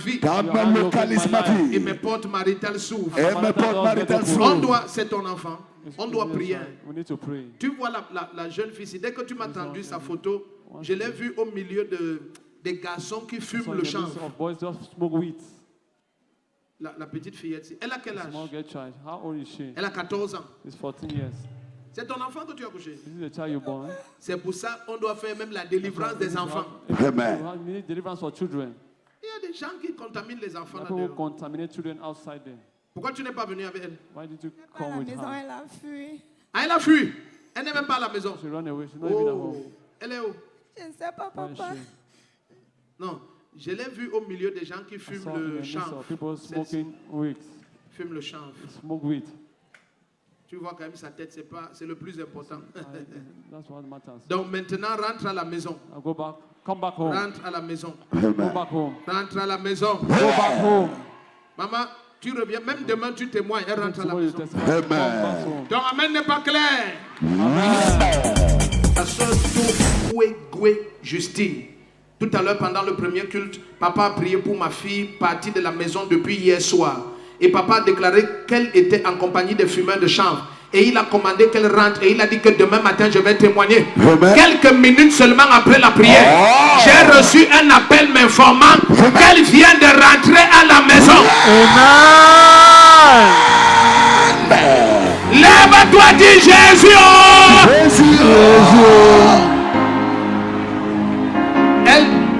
vie. Qu'Amen localise ma vie. Et mes portes maritales s'ouvrent. Et mes portes maritales On s'ouvrent. doit, c'est ton enfant. On doit prier. We need to pray. Tu vois la jeune fille ici. Dès que tu m'as tendu sa photo, je l'ai vue au milieu des garçons qui fument le chanvre. Of boys just smoke weed. La petite fillette ici. Elle a quel âge? Small girl child. How old is she? Elle a 14 ans. She's 14 years. C'est ton enfant que tu as couché. This is the child you born. C'est pour ça qu'on doit faire même la délivrance des enfants. Amen. We need deliverance for children. Il y a des gens qui contaminent les enfants People là-dedans. contaminate children outside there. Pourquoi tu n'es pas venu avec elle? Why did you À come la with maison, her? elle a fui. Ah, elle a fui. Elle n'est même pas à la maison. She ran away. She's not even at home. Oh, elle est où? Je ne sais pas, Where is papa. she? Non, je l'ai vue au milieu des gens qui I fument saw in the le midst chanvre. of people Celle-ci. smoking weed. Fume le chanvre. Smoke weed. Tu vois quand même sa tête, c'est le plus important. That's what matters. Donc maintenant, rentre à la maison. I'll go back. Come back home. Rentre à la maison. Go back home. Rentre à la maison. Go back home. Maman, tu reviens. Même demain, tu témoignes. Elle rentre à la Tomorrow you maison. testify. Come back home. Ton amen n'est pas clair. Amen. La soeur Goué Justine. Tout à l'heure, pendant le premier culte, papa a prié pour ma fille partie de la maison depuis hier soir. Et papa a déclaré qu'elle était en compagnie des fumeurs de chanvre. Et il a commandé qu'elle rentre. Et il a dit que demain matin, je vais témoigner. Amen. Quelques minutes seulement après la prière, j'ai reçu un appel m'informant qu'elle vient de rentrer à la maison. Amen. Lève-toi, dis Jésus. Oh!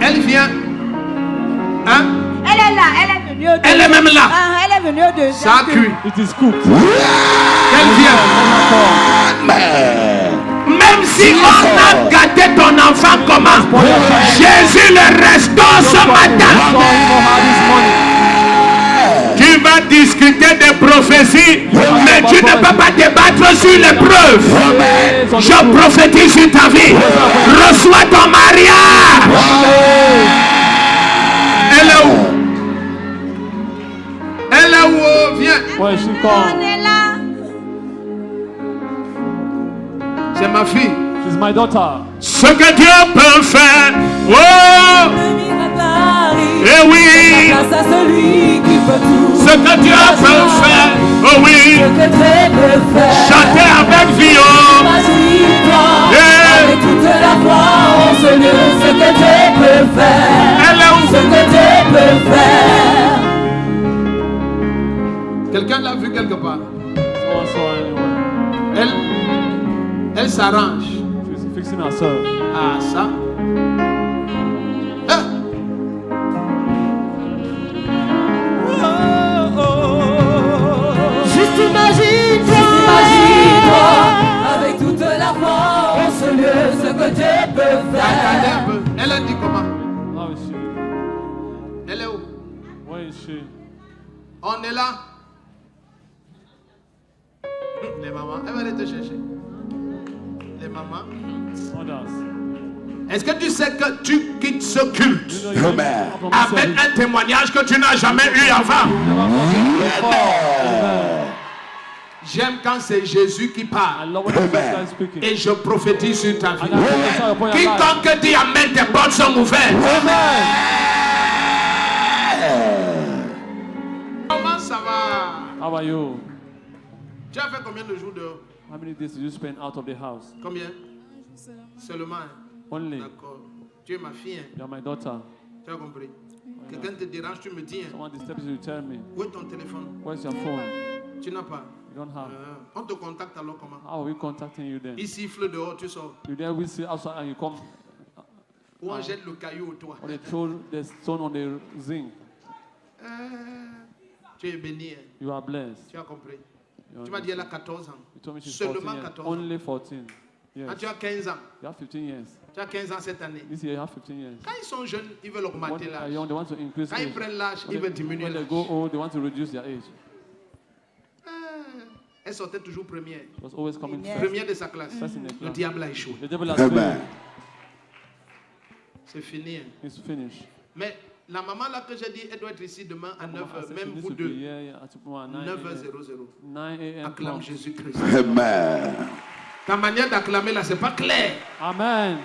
Elle vient. Hein? Elle est là, elle est venue au Elle est même là. Ah, elle est venue au deuxième. Ça a cuit. It is cooked. Elle vient. Même si on a gâté ton enfant comment? Jésus le restaure ce matin. Tu vas discuter des prophéties, mais tu ne peux pas te battre sur les preuves. Je prophétise sur ta vie. Reçois ton mariage. Elle est où? Elle est où? Viens. Where is she On come? est là. C'est ma fille. She's my daughter. Ce que Dieu peut faire. Oh! Eh oui! Grâce à celui qui peut tout. Ce que Dieu peut faire. Oh oui! Ce que Dieu peut faire. Chantez avec Vio. Imagine-toi, Yeah. avec toute la foi en ce lieu, ce que Dieu peut faire. Elle est où? Ce que Dieu peut faire. Quelqu'un l'a vu quelque part. Someone saw her anywhere. Elle s'arrange. She's fixing herself. Ah, ça. Ah. Juste imagine-toi, avec toute la foi en ce lieu, ce que Dieu peut Regardez faire. un peu. Elle a dit comment? How is she? Elle est où? Where is she? On est là. Les mamans. Elle va aller te chercher. Les mamans. Others. Est-ce que tu sais que tu quittes ce culte You know, Amen. avec un témoignage que tu n'as jamais eu avant? J'aime quand c'est Jésus qui I parle. love when the pastor is speaking. Et je prophétise sur ta vie. And I prophesy upon your life. Quiconque dit Amen, tes portes sont ouvertes. Amen. Comment ça va? How are you? Tu as fait combien de jours dehors? How many days did you spend out of the house? Combien? Seulement. Hein? Only. D'accord. Tu es ma fille. Hein? You're my daughter. Tu as compris? Quelqu'un te dérange, tu me dis. Hein? Someone disturbs you, tell me. Où est ton téléphone? Where's your phone? Tu n'as pas. You don't have. On te contacte alors comment? How are we contacting you then? Il siffle dehors, tu sors. You then we see outside and you come Ou on jette le caillou au toit. or they throw the stone on the zinc. Tu es béni. Hein? You are blessed. Tu as compris? You Tu m'as dit elle a 14 ans. told me she's Seulement 14 years. 14 ans. Only 14. Yes. Quand tu as 15 ans. You have 15 years. Tu as 15 ans cette année. This year you have 15 years. Quand ils sont jeunes, ils veulent When augmenter they are l'âge. young, they want to increase Quand ils age. prennent l'âge, ils veulent diminuer When they l'âge. go old, they want to reduce their age. Elle sortait toujours première. It was always coming Yes. first. Première de sa classe. First in the Le class. diable a échoué. The devil has Amen. failed. C'est fini. Hein? It's finished. Mais la maman là que j'ai dit, elle doit être ici demain à 9h. I said she Même needs vous to be deux. here at tomorrow at 9 9h00. 9 a.m. Acclame Jésus-Christ. Amen. Ta manière d'acclamer là, c'est pas clair. Amen.